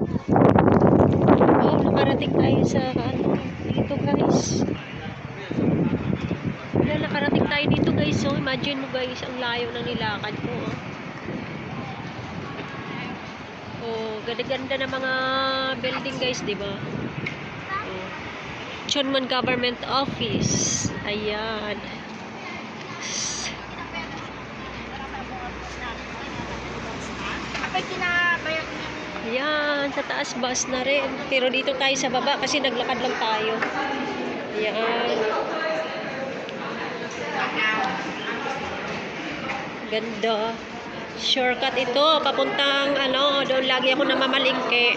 Oh, nakarating tayo sa ano, dito guys. Wala, nakarating tayo dito guys. So, imagine mo guys, ang layo ng nilakad ko. Oh, ganda-ganda ng mga building guys, di ba? Oh. Chonman Government Office. Ayan. Ayan, sa taas bus na rin. Pero dito tayo sa baba kasi naglakad lang tayo. Ayan. Ganda. Shortcut ito. Papuntang ano, doon lagi ako namamalingke.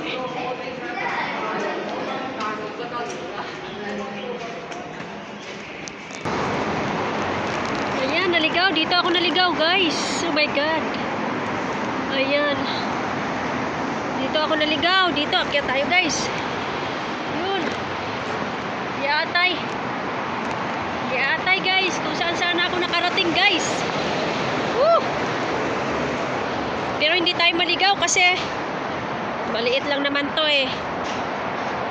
Ayan, naligaw. Dito ako naligaw, guys. Oh my God. Ayan. Dito ako naligaw. Dito, akyat tayo, guys. Yun. Yatay. Yatay, guys. Kung saan-saan ako nakarating, guys. Woo! Pero hindi tayo maligaw kasi maliit lang naman to eh.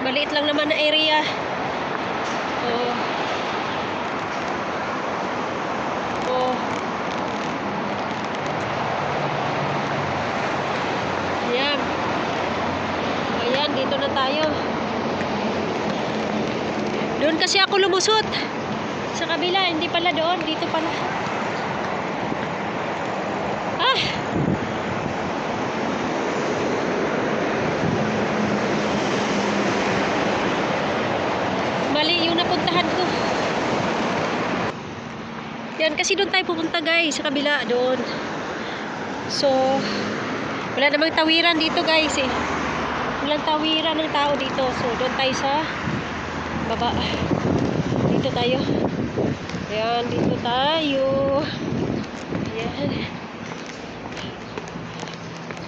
Maliit lang naman na area. Oh. Oh. Ayan. Ayan, dito na tayo. Doon kasi ako lumusot. Sa kabila, hindi pala doon. Dito pala. Ah! Mali yung napuntahan ko. Yan, kasi doon tayo pupunta guys. Sa kabila, doon. So, wala namang tawiran dito guys eh. Walang tawiran ng tao dito. So, doon tayo sa baba. Dito tayo. Ayan, dito tayo. Ayan.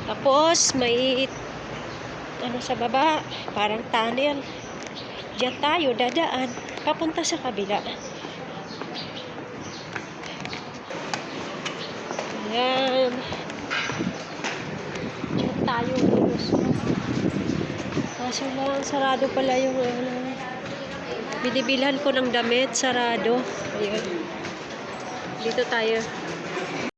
Tapos, may ano sa baba. Parang tunnel. Diyan tayo dadaan. Papunta sa kabila. Ayan. Diyan tayo. Kaso lang, sarado pala yung binibilhan ko ng damit. Sarado. Ayan. Dito tayo.